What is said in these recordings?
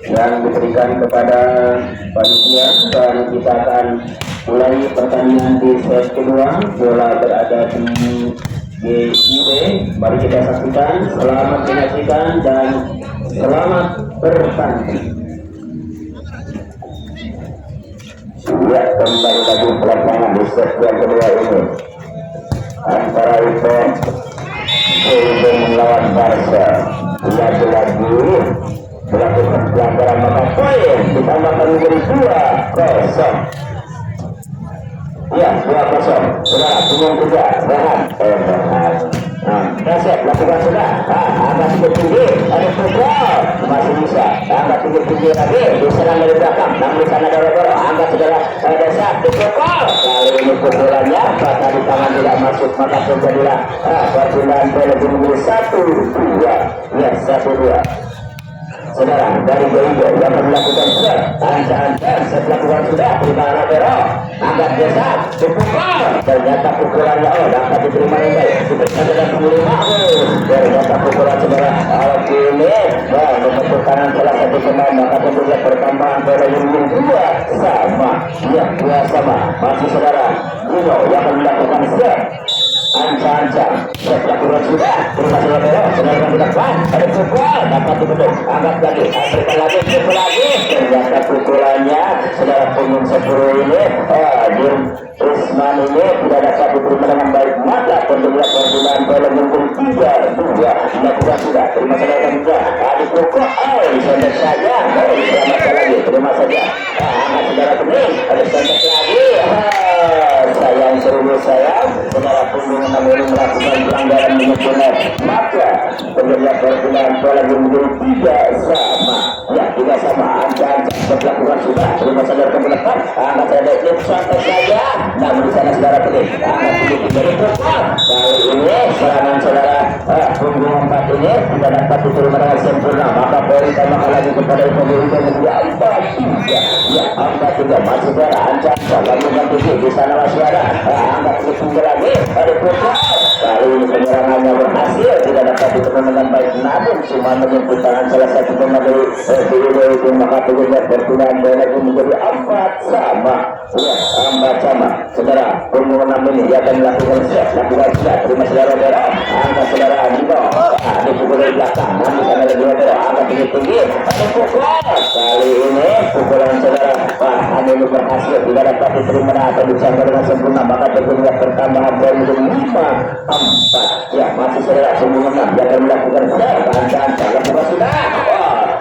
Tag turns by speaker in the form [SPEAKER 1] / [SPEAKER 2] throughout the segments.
[SPEAKER 1] yang diberikan kepada panitia, dan kita akan mulai pertandingan di set kedua. Bola berada di GIB. Mari kita saksikan. Selamat menyaksikan dan selamat bertanding. Ya, kembali lagi pelaksana di set yang kedua ini antara event Seiring melawan Barca. Lagi-lagi melakukan pelanggaran, maka poin ditambahkan menjadi 2-0. Ya, 2-0. Sudah, dengan juga Rehan. Kasep lakukan sudah. Angkat tinggi tinggi, ada pukul, masih bisa. Angkat tinggi tinggi lagi, diserang dari belakang. Namun di sana ada Robert. Angkat segera ada satu pukul. Kali ini pukulannya, maka di tangan tidak masuk, maka terjadilah perpindahan bola menjadi 1-2. Ya, 1-2. Saudara dari GIB yang melakukan set, ancam-ancam set lakukan sudah, terima Robero, angkat jasa, dipukul, ternyata pukulannya dapat diterima dengan baik, diberikan dengan 15, ternyata pukulan saudara, ini membentuk kanan salah satu pemain, maka tentunya pertambahan bola yang 2 sama, ya 2 sama, masih saudara, Gino yang melakukan set, ancam-ancam set lakukan sudah, terima Robero, saudara ke depan, ada pukul, dapat dibentuk, angkat lagi, berikan lagi, pukul lagi, ternyata pukulannya saudara punggung 10 ini Usman ini tidak dapat diterima dengan baik, maka tentunya perpindahan bola mungkin 3-2 dilakukan sudah, terima saudara juga, dipukul, disontek saja, diselamatkan lagi, terima saja, angkat saudara pening, disontek lagi, sayang serius sayang, saudara punggung 6 ini melakukan pelanggaran menyebenar, maka tentunya perpindahan bola menjadi 3 sama, ya 3 sama, ancam-ancam melakukan sudah, terima saudara ke depan, angkat saudara klip santai saja, namun di sana saudara pening, angkat sedikit dari pukul, kali ini serangan saudara punggung 4 ini tidak dapat diterima dengan sempurna, maka poin tambahkan lagi kepada pemberi dan menjadi 4-3, ya 4-3, masih saudara ancam-ancam, lakukan tinggi, di sana masih ada, angkat sedikit lagi, ada pukul, kali ini penyerangannya berhasil, tidak dapat diterima dengan baik, namun cuma menyentuh tangan salah satu pemain dari GIB itu, maka tentunya perpindahan bola itu menjadi 4 sama, ya 4 sama, saudara punggung 6 ini dia akan melakukan set, lakukan set, terima saudara Robero, angkat saudara Dino, dipukul dari belakang, namun sana ada Robero, angkat tinggi-tinggi, ada pukul, kali ini pukulan saudara ini berhasil, tidak dapat diterima atau dicapai dengan sempurna, maka tentunya pertambahan poin menjadi 5-4, ya masih saudara punggung 6 dia akan melakukan set, ancam-ancam, lakukan sudah,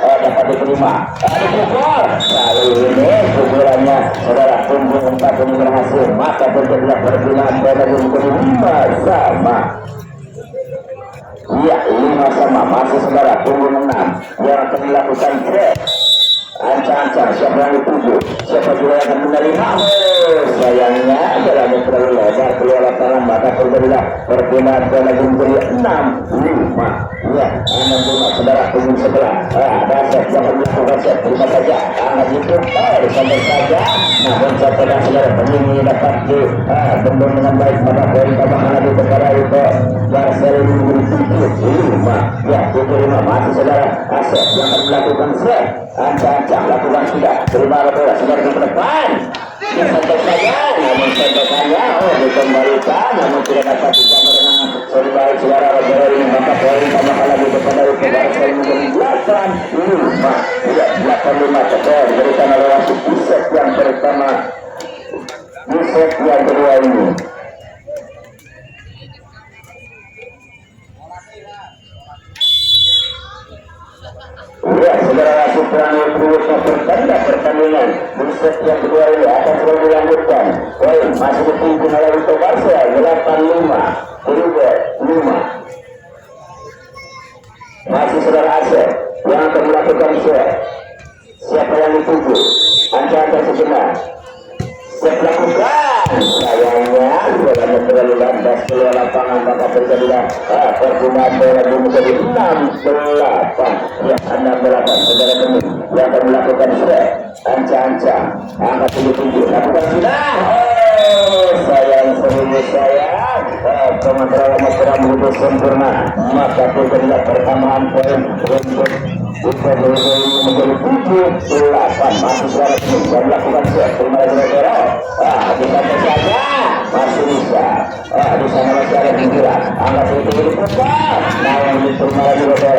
[SPEAKER 1] dapat diterima, dipukul, kali ini pukulannya saudara punggung 4 ini berhasil, maka terjadilah perpindahan bola menjadi 5 sama, ya 5 sama, masih saudara punggung 6 yang akan melakukan set, ancam-ancam, siapa yang dituju, siapa juga yang akan menerima, sayangnya jalannya terlalu lebar keluar lapangan, maka terjadilah perpindahan bola menjadi 6-5, ya 6-5, saudara punggung sebelah, ada set yang melakukan set, terima saja, angkat itu, disampai saja, namun setelah saudara penyanyi dapat dibendung dengan baik, maka poin tambahan lagi kepada itu, Barcel menjadi 7-5, ya 7-5, masih saudara, Asep yang akan melakukan set, ancam-ancam, lakukan sudah, terima bola, saudara ke depan, disentuh saja, namun sentuhannya dikembalikan, namun tidak dapat dicapai dengan saudara saudara Robero ini, maka poin tambahkan lagi kepada itu, Barcel menjadi 8-5, ya 8-5, betul, diberikan oleh wasit di set yang pertama, di set yang kedua ini. Ya, saudara wasit terakhir berikutnya pertandingan di set yang kedua ini akan selalu dilanjutkan. Poin masih dipimpin oleh Vito Barcel 8-5, Uruguay 5. Masih saudara Asep yang akan melakukan set. Siapa yang dituju? Ancam-ancam sejenak. Set lakukan, sayangnya bolanya terlalu landas keluar lapangan, maka terjadilah perpindahan bola menjadi 6-8, ya 6-8, saudara kami yang akan melakukan set, ancam-ancam, angkat tinggi-tinggi, lakukan sudah, sayang sebelumnya saya kementerian kurang begitu sempurna, maka terjadilah pertambahan poin untuk menjadi 7-8. Masih suara ini dan melakukan set terima kasih di sana saja masih bisa di sana masih ada pikiran angkat itu dibuka nah yang diterima juga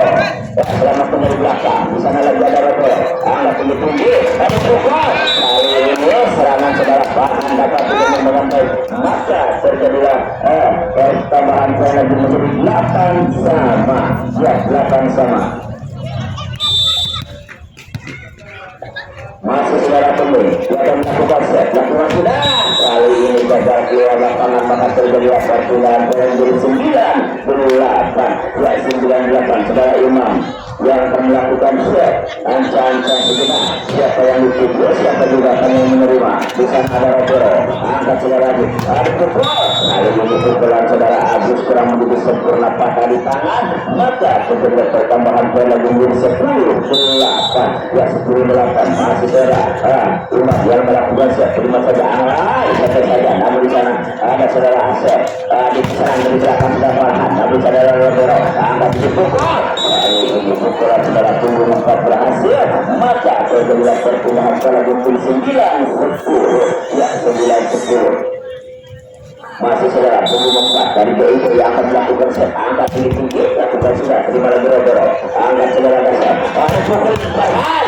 [SPEAKER 1] selamat dari belakang di sana lagi ada rotor angkat ini tinggi ada buka kali ini serangan saudara bahan dapat dengan baik maka terjadilah pertambahan poin lagi menjadi 8 sama ya 8 sama. Masih saudara pemilik yang akan melakukan set lakukan sudah kali ini gagal keluar lapangan maka terjadi perpindahan poin menjadi 9-8 ya 9-8 saudara Imam yang akan melakukan set ancang-ancang sejenak siapa yang dituju siapa juga akan yang menerima di sana ada Robero angkat saudara lagi ada pukul kali ini pukulan saudara Agus kurang begitu sempurna patah di tangan maka terjadi pertambahan poin lagi menjadi 10-8 ya 10-8 masih saudara Imam yang melakukan set terima saja sampai saja namun di sana ada saudara Asep diserang dari belakang sudah Farhan namun saudara Robero angkat di pukul kali ini pukulan saudara tunggu 4 berhasil maka terjadilah perpindahan poin lagi menjadi 9-10 ya 9-10 masih saudara tunggu 4 dari BIP yang akan melakukan set angkat tinggi lakukan sudah terima lagi Robero angkat saudara dasar ada pukul Farhan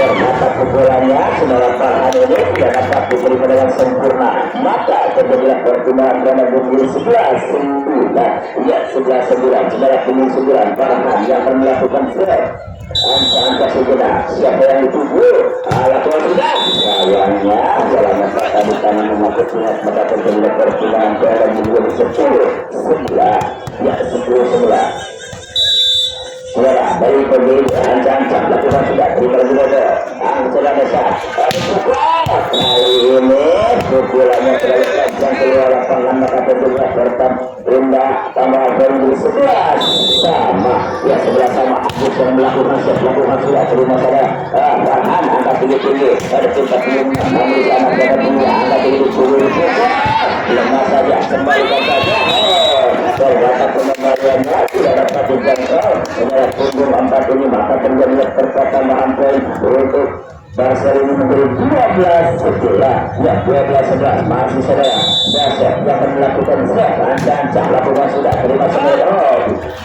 [SPEAKER 1] ternyata pukulannya saudara Farhan ini tidak dapat diterima dengan sempurna maka terjadilah perpindahan karena menjadi 11-9 ya 11-9 saudara punggung 9 Farhan yang akan melakukan set angka sejenak siapa yang dituju lakukan sudah sayangnya jalannya patah di tangan memakai pihak maka terjadilah perpindahan karena menjadi 10-11 ya 10-11 saudara dari pembeli ancam-ancam lakukan sudah terima lagi saudara besar kali ini pukulannya terlalu panjang keluar lapangan maka terjadi pertambah tambah menjadi 11 sama ya 11 sama Agus yang melakukan set lakukan sudah terima saudara Farhan angkat tinggi-tinggi ada tingkat tinggi namun di sana ada punya angkat tinggi-tinggi lemah saja kembalikan saja ternyata pengembaliannya tidak dapat dijangkau setelah punggung 4 ini maka terjadi pertambahan poin untuk Barca ini menjadi 12-11 ya 12-11 masih saudara Dasar yang akan melakukan set ancang-ancang lakukan sudah terima saudara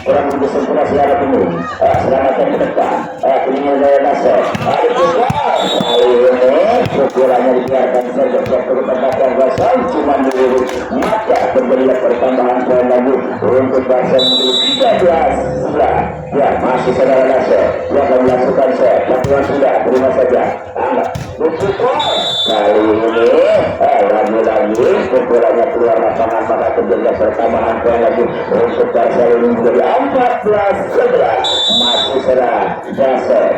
[SPEAKER 1] kurang begitu sempurna siapa ini selamatkan ke depan keinginan dari Dasar ada juga kali ini pukulannya dibiarkan saja untuk mendapatkan Dasar cuma dulu maka terjadilah pertambahan poin lagi untuk Barca menjadi 13-11 ya masih saudara Dasar yang akan melakukan set lakukan sudah terima saja angkat berpukul kali ini lagi-lagi pukulannya keluar lapangan maka terjadi pertambahan poin lagi untuk Barca ini menjadi 14-11 masih saudara Dasar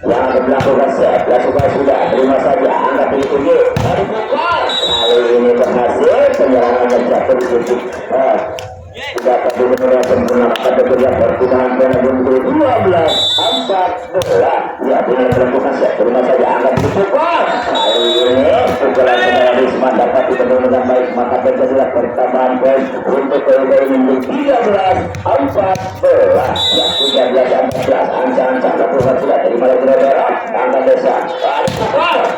[SPEAKER 1] yang akan melakukan set lakukan sudah terima saja angkat tinggi berpukul kali ini berhasil penyerangan dan jatuh di titik tidak akan benar-benar sempurna maka terjadi perpindahan poin lagi menjadi 12-14 ya dengan melakukan set terima saja angkat berpukul kali ini pukulan saudara Risman dapat dipenuhi dengan baik maka terjadilah pertambahan poin untuk PUB ini menjadi 13-14 ya 13-14 ancang-ancang lakukan sudah terima lagi Robero angkat desa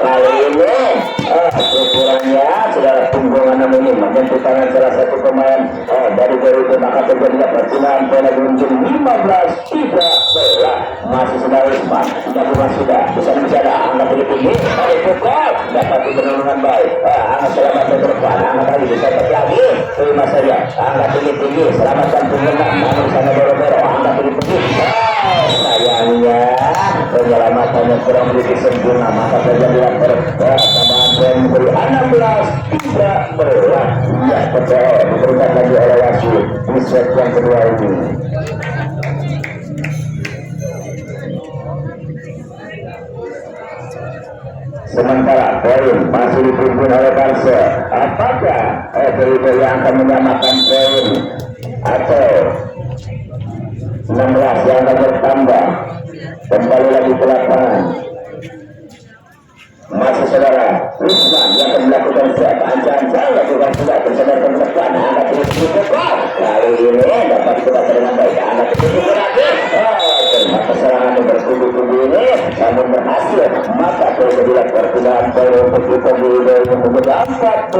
[SPEAKER 1] kali ini pukulannya saudara punggung 6 ini menyentuh tangan salah satu pemain dari itu maka terjadilah perpindahan poin lagi menjadi 15-13 masih saudara Risman lakukan sudah bisa bicara angkat tinggi dari pukul dapat dipenuhi dengan baik angkat selamat ke depan angkat lagi dicatat lagi terima saja angkat tinggi selamatkan punggung namun sana Robero angkat tinggi sayangnya penyelamatannya kurang begitu sempurna maka terjadilah pertambahan poin menjadi 16-13 ya percaya diberikan lagi oleh wasit di set yang kedua ini. Sementara poin masih dipimpin oleh Barca apakah PIB yang akan menyamakan poin atau 16 yang akan bertambah kembali lagi ke lapangan masih saudara Risman yang akan melakukan set dipukul. Kali ini dapat dibaca dengan baik. Angkat dipukul lagi. Ternyata serangan yang bertubi-tubi ini namun berhasil. Maka terjadilah perpindahan poin untuk kita di menjadi 14-16.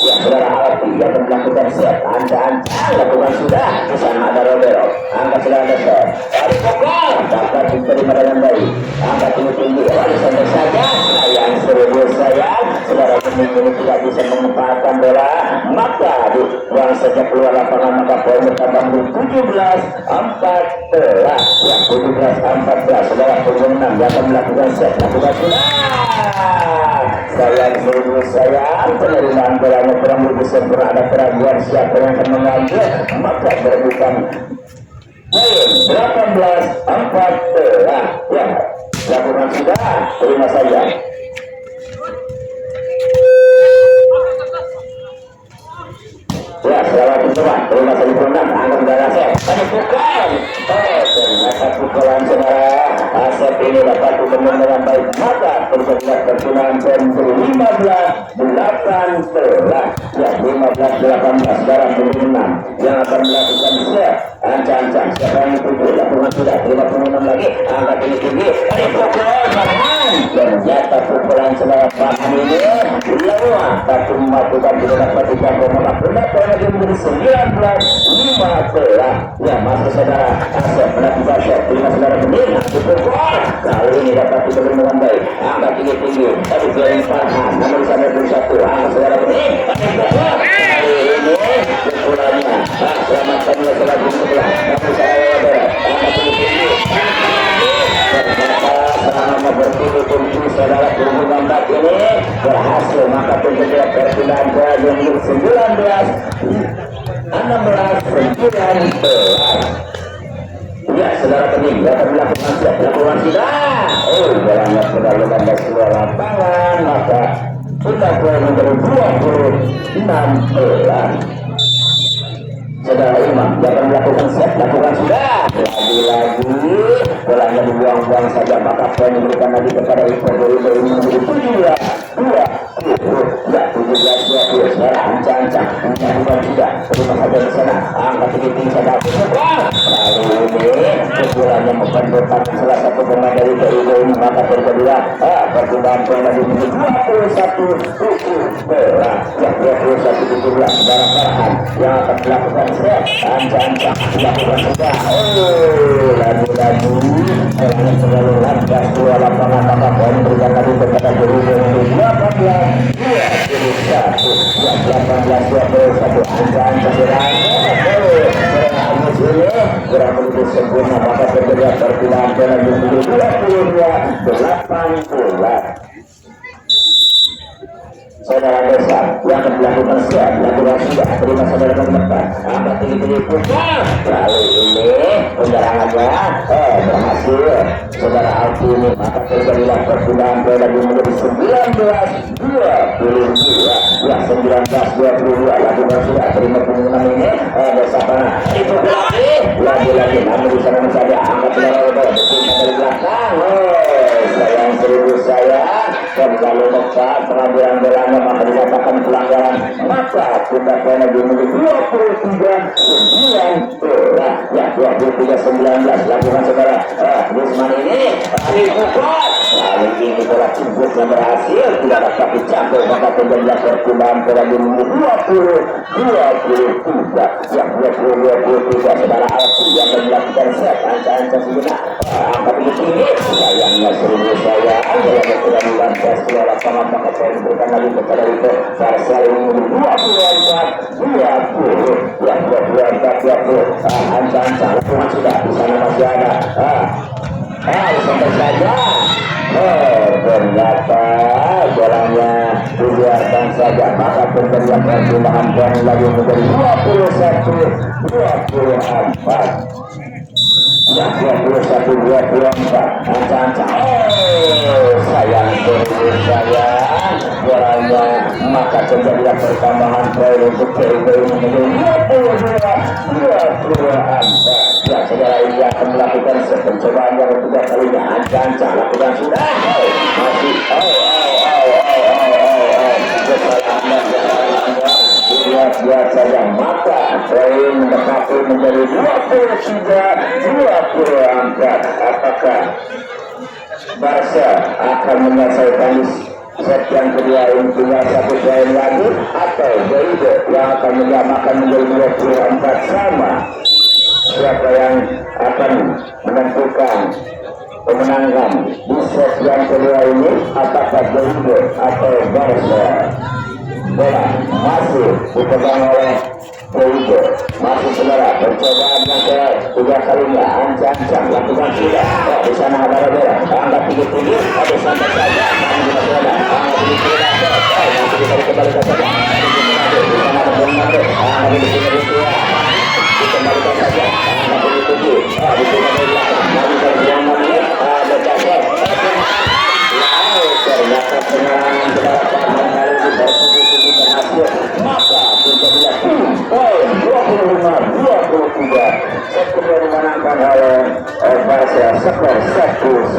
[SPEAKER 1] Ya, saudara Alfi yang melakukan set. Ancang-ancang lakukan sudah. Kesana ada Robero. Angkat sudah ada set. Tarik pukul. Dapat diterima dengan baik. Angkat tinggi-tinggi. Lalu sampai saja. Sayang serius sayang. Saudara Bening ini tidak bisa mengempatkan bola. Maka dibuang saja keluar lapangan. Maka poin bertambah menjadi 17-14. Ya, 17-14. Saudara punggung 6 yang akan melakukan set. Lakukan sudah. Sayang serius sayang. Penerimaan bolanya kurang lebih sempurna. Ada keraguan siapa yang akan mengambil. Maka berbukan poin 18-14. Ya, lakukan sudah. Terima saja. Ya, selamat mencoba. Terima kasih Purnam. Angkat darah set. Tadi pukul. Ternyata pukulan saudara Asep ini dapat ditemui dengan baik. Maka terjadilah pertunangan poin 15-18. Ya, 15-18. Sekarang punggung 6 yang akan melakukan set. Ancang-ancang. Siapa yang dipukul? Lakukan sudah. Terima punggung 6 lagi. Angkat ini tinggi. Tadi pukul. Ternyata pukulan saudara Farhan ini luar. Tapi melakukan tidak dapat dicapai. Maka berapa lagi menjadi 19-15. Ya, masuk saudara Asep melakukan set. Terima saudara Bening. Dipukul. Kali ini dapat diberi dengan baik. Angkat tinggi-tinggi. Tapi dari Farhan. Namun sampai 21. Angkat saudara Bening. Dipukul. Kali ini pukulannya. Selamatkan dia selagi sebelah. Namun saya berat. Angkat tinggi-tinggi. Selama bertubi-tubi saudara punggung 4 ini berhasil. Maka terjadi perpindahan bola yang 19-19. Ya, saudara Bening akan melakukan siap. Lakukan sudah. Bolanya sudah lepas keluar lapangan. Maka sudah poin menjadi 26. Saudara Imam jangan melakukan set. Lakukan sudah. Lagi-lagi bolanya dibuang-buang saja. Maka poin diberikan lagi kepada Ipo ini menjadi 17-20. Ya, 17-20. Sekarang ancang-ancang. Bukan sudah. Terima saja di sana. Angkat tinggi-tinggi saja. Lalu ini pukulannya membenturkan salah satu pemain dari PIB ini. Maka terjadilah perpindahan poin lagi menjadi 21-17. Ya, 21-17. Saudara Farhan yang akan melakukan set. Ancang-ancang. Lakukan sudah. Lagi-lagi orangnya selalu lantas keluar lapangan. Maka poin berikan lagi kepada PIB ini 18-21. Ancang-ancang kurang begitu sempurna. Maka terjadi perpindahan poin menjadi 22-18. Saudara Desa yang akan melakukan set. Lakukan sudah. Terima saudara teman-teman. Angkat tinggi-tinggi pukul. Lalu ini penyerangannya berhasil. Saudara Alfi ini. Maka terjadilah perpindahan poin lagi menjadi 19-22. Ya, 19-22. Lakukan sudah. Terima pengumuman ini. Desa Pana. Itu lagi-lagi. Namun di sana saja. Angkat saudara Desa dari belakang. Sayang serius sayang. Dan lalu Mekah pengambilan bolanya maka dinyatakan pelanggaran. Maka kita poin lagi menjadi 23-19. Ya, 23-19. Lakukan saudara Gusman ini dipukul. Lalu ini bola cibut yang berhasil tidak dapat dicapai. Maka terjadilah perpindahan poin lagi menjadi 20-23. Ya, 20-23. Saudara Alfi yang akan melakukan set. Ancang-ancang sejenak. Angkat ini tinggi. Sayangnya serius sayang. Bolanya sudah dilantar setelah lapangan. Maka poin diberikan lagi kepada itu. Farsal ini 24-20. Ya, 24-20. Ancang-ancang. Lakukan sudah. Di sana masih ada. Sampai saja. Ternyata bolanya dibiarkan saja. Maka terjadilah perpindahan poin lagi menjadi 21-24. Ya, 21-24. Ancang-ancang. Sayang serius sayang. Bolanya maka terjadilah pertambahan poin untuk PIB menjadi 22-24. Ya, saudara ini akan melakukan pencobaan yang ketiga kalinya. Ancang-ancang. Lakukan sudah. Masih. lihat saja, maka poin mendekati menjadi 23-20 apakah Barca akan menyelesaikan set yang kedua ini tinggal satu poin lagi, atau Boido yang akan menyamakan menjadi 24 sama? Siapa yang akan menentukan kemenangan di set yang kedua ini, apakah Boido atau Barca? Bola masih dipegang oleh Boido, masih saudara percobaan yang ketiga kalinya, ancang-ancang lakukan sudah. Di sana ada bola, angkat tinggi-tinggi, ada sampai saja, angkat bola, angkat tinggi-tinggi, nanti bisa dikembalikan saja. Di sana ada bola, angkat tinggi-tinggi, dikembalikan saja, angkat tinggi-tinggi, dikembalikan, nanti bisa dikembalikan, ada dasar. Ternyata serangan kedatangan kali ini bersih-bersih berhasil, maka menjadi poin 25-23. Set kedua dimenangkan oleh Barca skor 1-1.